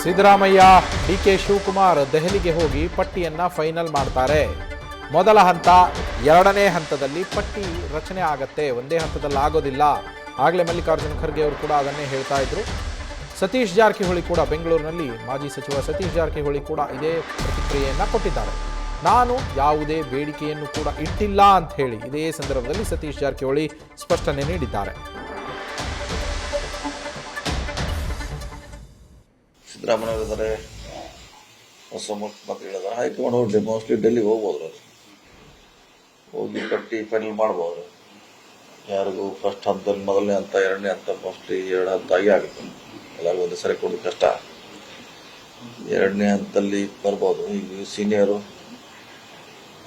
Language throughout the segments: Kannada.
ಸಿದ್ದರಾಮಯ್ಯ ಡಿಕೆ ಶಿವಕುಮಾರ್ ದೆಹಲಿಗೆ ಹೋಗಿ ಪಟ್ಟಿಯನ್ನು ಫೈನಲ್ ಮಾಡ್ತಾರೆ. ಮೊದಲ ಹಂತ, ಎರಡನೇ ಹಂತದಲ್ಲಿ ಪಟ್ಟಿ ರಚನೆ ಆಗತ್ತೆ, ಒಂದೇ ಹಂತದಲ್ಲಿ ಆಗೋದಿಲ್ಲ. ಆಗಲೇ ಮಲ್ಲಿಕಾರ್ಜುನ ಖರ್ಗೆ ಅವರು ಕೂಡ ಅದನ್ನೇ ಹೇಳ್ತಾ ಇದ್ರು. ಸತೀಶ್ ಜಾರಕಿಹೊಳಿ ಕೂಡ ಬೆಂಗಳೂರಿನಲ್ಲಿ ಮಾಜಿ ಸಚಿವ ಸತೀಶ್ ಜಾರಕಿಹೊಳಿ ಕೂಡ ಇದೇ ಪ್ರತಿಕ್ರಿಯೆಯನ್ನು ಕೊಟ್ಟಿದ್ದಾರೆ. ನಾನು ಯಾವುದೇ ಬೇಡಿಕೆಯನ್ನು ಕೂಡ ಇಟ್ಟಿಲ್ಲ ಅಂತ ಹೇಳಿ ಇದೇ ಸಂದರ್ಭದಲ್ಲಿ ಸತೀಶ್ ಜಾರಕಿಹೊಳಿ ಸ್ಪಷ್ಟನೆ ನೀಡಿದ್ದಾರೆ. ಸಿದ್ದರಾಮಯ್ಯ ಇದ್ದಾರೆ, ಹೊಸ ಮುಖ್ಯಮಂತ್ರಿಗಳಿದ್ದಾರೆ, ಹೈಕಮಾಂಡ್ ಹೋಗಿ ಮೋಸ್ಟ್ಲಿ ಡೆಲ್ಲಿಗೆ ಹೋಗ್ಬೋದು. ಅದು ಹೋಗಿ ಪಟ್ಟಿ ಫೈನಲ್ ಮಾಡ್ಬೋದು. ಯಾರಿಗೂ ಫಸ್ಟ್ ಹಂತದಲ್ಲಿ ಮೊದಲನೇ ಹಂತ, ಎರಡನೇ ಹಂತ, ಮೋಸ್ಟ್ಲಿ 2 ಹಂತ ಆಗಿ ಆಗುತ್ತೆ. ಎಲ್ಲರಿಗೂ ಒಂದೇ ಸರಿ ಕೊಡೋದು ಕಷ್ಟ. ಎರಡನೇ ಹಂತದಲ್ಲಿ ಬರ್ಬೋದು. ಈಗ ಸೀನಿಯರು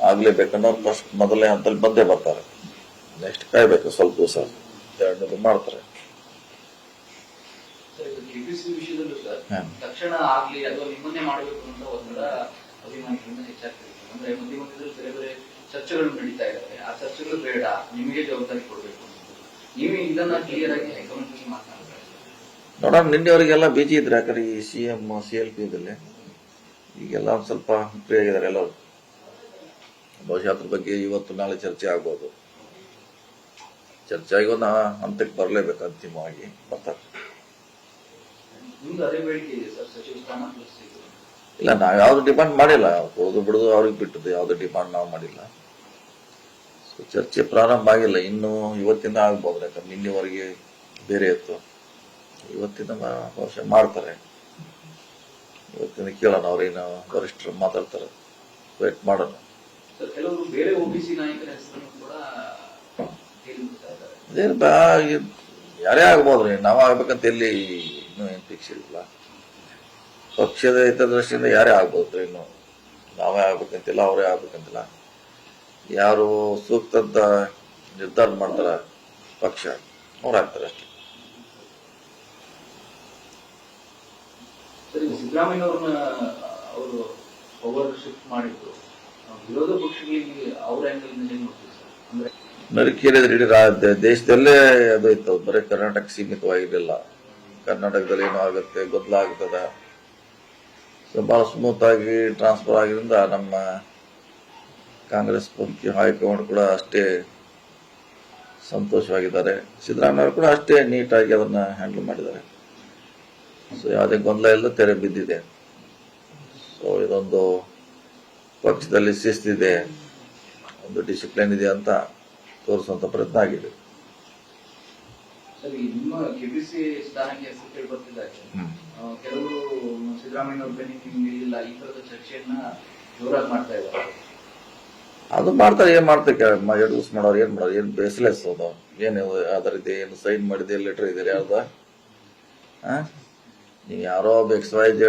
ಆಗಲೇಬೇಕನ್ನೋರು ಫಸ್ಟ್ ಮೊದಲನೇ ಹಂತದಲ್ಲಿ ಬಂದೇ ಬರ್ತಾರೆ. ನೆಕ್ಸ್ಟ್ ಕಾಯ್ಬೇಕು ಸ್ವಲ್ಪ ದಿವಸ, ಎರಡನೇದು ಮಾಡ್ತಾರೆ. ತಕ್ಷಣ ಆಗ್ಲಿ ಅಥವಾ ನಿಮ್ಮನ್ನೇ ಮಾಡಬೇಕು ಅಂತ ಒತ್ತಡ ಅಭಿಮಾನಿಗಳಿಂದ ಹೆಚ್ಚಾಗ್ತಿರುತ್ತೆ. ಅಂದ್ರೆ ಮಧ್ಯಮಧ್ಯದಲ್ಲಿ ಬೇರೆ ಬೇರೆ ಚರ್ಚೆಗಳು ನಡೀತಾ ಇದ್ದಾರೆ. ಆ ಚರ್ಚೆಗಳು ಬೇಡ, ನಿಮಗೆ ಜವಾಬ್ದಾರಿ ಕೊಡಬೇಕು ಅಂತ ನೀವು ಇದನ್ನ ಕ್ಲಿಯರ್ ಆಗಿ ಹೈಕಮಾಂಡ್ ಮಾತನಾಡ್ತಾರೆ. ನೋಡೋಣ, ನಿನ್ನೆವರೆಗೆಲ್ಲ ಬಿಜಿ ಇದ್ರೆ, ಯಾಕಂದ್ರೆ ಈ CM CLP ದಲ್ಲಿ ಈಗೆಲ್ಲ ಒಂದ್ ಸ್ವಲ್ಪ ಫ್ರೀ ಆಗಿದ್ದಾರೆ ಎಲ್ಲರೂ. ಬಹುಶಃ ಅದ್ರ ಬಗ್ಗೆ ಇವತ್ತು ನಾಳೆ ಚರ್ಚೆ ಆಗ್ಬೋದು. ಚರ್ಚೆ ಆಗಿ ಒಂದು ಹಂತಕ್ಕೆ ಬರಲೇಬೇಕು, ಅಂತಿಮವಾಗಿ ಬರ್ತಾರೆ. ಇಲ್ಲ, ನಾವ್ ಯಾವ್ದು ಡಿಮಾಂಡ್ ಮಾಡಿಲ್ಲ. ಕೊಡೋದು ಬಿಡೋದು ಅವ್ರಿಗೆ ಬಿಟ್ಟದ್ದು, ಯಾವ್ದು ಡಿಮಾಂಡ್ ನಾವು ಮಾಡಿಲ್ಲ. ಸೊ ಚರ್ಚೆ ಪ್ರಾರಂಭ ಆಗಿಲ್ಲ ಇನ್ನು. ಇವತ್ತಿಂದ ಆಗ್ಬೋದು, ಯಾಕಂದ್ರೆ ನಿನ್ನೆವರೆಗೆ ಬೇರೆ ಇತ್ತು. ಇವತ್ತಿಂದ ಬಹುಶಃ ಮಾಡ್ತಾರೆ. ಇವತ್ತಿಂದ ಕೇಳೋಣ, ಅವ್ರೇನು ವರಿಷ್ಠರು ಮಾತಾಡ್ತಾರೆ, ವೇಟ್ ಮಾಡೋಣ. ಕೆಲವರು ಬೇರೆ OBC ನಾಯಕರ ಹೆಸರನ್ನು ಕೂಡ ಯಾರೇ ಆಗ್ಬೋದ್ರಿ. ನಾವ್ ಆಗ್ಬೇಕಂತ ಎಲ್ಲಿ ಇನ್ನೂ ಏನ್ ಫಿಕ್ಸ್ ಇಲ್ಲ. ಪಕ್ಷದ ಹಿತದೃಷ್ಟಿಯಿಂದ ಯಾರೇ ಆಗ್ಬೋದ್ರಿ. ಇನ್ನು ನಾವೇ ಆಗ್ಬೇಕಂತಿಲ್ಲ, ಅವರೇ ಆಗ್ಬೇಕಂತಿಲ್ಲ. ಯಾರು ಸೂಕ್ತದ ನಿರ್ಧಾರ ಮಾಡ್ತಾರ ಪಕ್ಷ, ಅವ್ರು ಆಗ್ತಾರೆ ಅಷ್ಟೇ. ಸಿದ್ದರಾಮಯ್ಯ ಅವ್ರನ್ನ ಅವರು ಪವರ್ ಶಿಫ್ಟ್ ಮಾಡಿದ್ರು, ವಿರೋಧ ಪಕ್ಷಗಳಿಗೆ ಅವ್ರ ಆಂಗಲ್ ಅಂದ್ರೆ ಕೇಳಿದ್ರೆ ಇಡೀ ದೇಶದಲ್ಲೇ ಅದು ಇತ್ತು, ಬರೀ ಕರ್ನಾಟಕ ಸೀಮಿತವಾಗಿರಲಿಲ್ಲ. ಕರ್ನಾಟಕದಲ್ಲಿ ಏನೋ ಆಗುತ್ತೆ, ಗೊಂದಲ ಆಗ್ತದ. ಸೊ ಬಹಳ ಸ್ಮೂತ್ ಆಗಿ ಟ್ರಾನ್ಸ್ಫರ್ ಆಗಿದ್ರಿಂದ ನಮ್ಮ ಕಾಂಗ್ರೆಸ್ ಮುಖ್ಯ ಹೈಕಮಾಂಡ್ ಕೂಡ ಅಷ್ಟೇ ಸಂತೋಷವಾಗಿದ್ದಾರೆ. ಸಿದ್ದರಾಮಯ್ಯ ಕೂಡ ಅಷ್ಟೇ ನೀಟಾಗಿ ಅದನ್ನ ಹ್ಯಾಂಡಲ್ ಮಾಡಿದ್ದಾರೆ. ಸೊ ಯಾವುದೇ ಗೊಂದಲ ಇಲ್ಲದೆ ತೆರೆ ಬಿದ್ದಿದೆ. ಸೊ ಇದೊಂದು ಪಕ್ಷದಲ್ಲಿ ಶಿಸ್ತಿದೆ, ಒಂದು ಡಿಸಿಪ್ಲಿನ್ ಇದೆ ಅಂತ ತೋರಿಸುವಂತ ಪ್ರಯತ್ನ ಆಗಿದೆ. ಸರಿ, ನಿಮ್ಮ KBC ಸ್ಥಾನಕ್ಕೆ ಹೆಸರು ಕೇಳಿ ಬರ್ತಿದ್ದಾರೆ. ಕೆಲವರು ಸಿದ್ದರಾಮಯ್ಯ ಅವ್ರ ಬೆನ್ನಿಗೆ ನಿಲ್ಲಿಲ್ಲ, ಈ ತರದ ಚರ್ಚೆಯನ್ನ ಜೋರಾಗಿ ಮಾಡ್ತಾ ಇದ್ದಾರೆ. ಅದು ಮಾಡ್ತಾರೆ, ಏನ್ ಮಾಡ್ತಾರೆ, ಎಡ್ಯೂಸ್ ಮಾಡೋರು ಏನ್ ಮಾಡೋರು, ಏನ್ ಬೇಸ್ಲೆಸ್ ಅದು. ಏನು ಅದರ ಇದೆ, ಏನು ಸೈನ್ ಮಾಡಿದೆ, ಲೆಟರ್ ಇದೆ ಯಾರ್ದ? ನೀವು ಯಾರೋ XYZ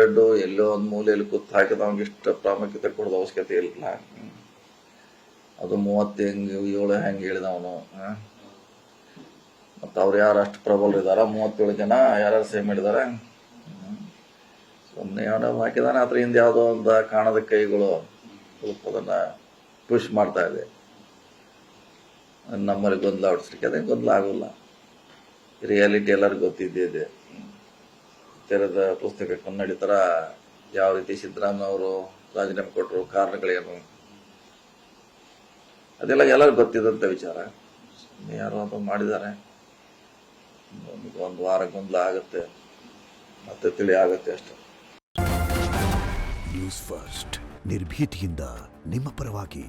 ಎಲ್ಲೋ ಒಂದ್ ಮೂಲೆಯಲ್ಲಿ ಕೂತ್ ಹಾಕಿದ ಅವ್ನಿಗೆ ಇಷ್ಟ ಪ್ರಾಮುಖ್ಯತೆ ಕೊಡೋದು ಅವಶ್ಯಕತೆ ಇಲ್ಲ. ಅದು 30 7 ಹೆಂಗೆ ಹೇಳಿದವನು. ಮತ್ತ ಅವ್ರು ಯಾರು ಅಷ್ಟು ಪ್ರಬಲ ಇದಾರ? 37 ಜನ ಯಾರು ಸಹಿ ಮಾಡಿದಾರ? ಸುಮ್ಮನೆ ಅವನ ಹಾಕಿದಾನೆ. ಅದ್ರ ಹಿಂದೆ ಯಾವುದೋ ಒಂದು ಕಾಣದ ಕೈಗಳು ಸ್ವಲ್ಪ ಅದನ್ನ ಪುಷ್ ಮಾಡ್ತಾ ಇದೆ. ನಮ್ಮಲ್ಲಿ ಗೊಂದಲ ಹೊಡಿಸ್ಲಿಕ್ಕೆ ಅದೇ ಗೊಂದಲ ಆಗೋಲ್ಲ. ರಿಯಾಲಿಟಿ ಎಲ್ಲರಿಗೂ ಗೊತ್ತಿದ್ದೇ ಇದೆ. ತೆರೆದ ಪುಸ್ತಕ ಕನ್ನಡಿ ತರ ಯಾವ ರೀತಿ ಸಿದ್ದರಾಮಯ್ಯ ಅವರು ರಾಜೀನಾಮೆ ಕೊಟ್ಟರು, ಕಾರಣಗಳೇನು, ಅದೆಲ್ಲ ಎಲ್ಲರಿಗೂ ಗೊತ್ತಿದ್ದಂತ ವಿಚಾರ. ಯಾರೋ ಅದು ಮಾಡಿದ್ದಾರೆ. ಒಂದು ವಾರ ಗೊಂದಲ ಆಗುತ್ತೆ, ಮತ್ತೆ ತಿಳಿ ಆಗುತ್ತೆ ಅಷ್ಟೇ. ನ್ಯೂಸ್ ಫಸ್ಟ್, ನಿರ್ಭೀತಿಯಿಂದ ನಿಮ್ಮ ಪರವಾಗಿ.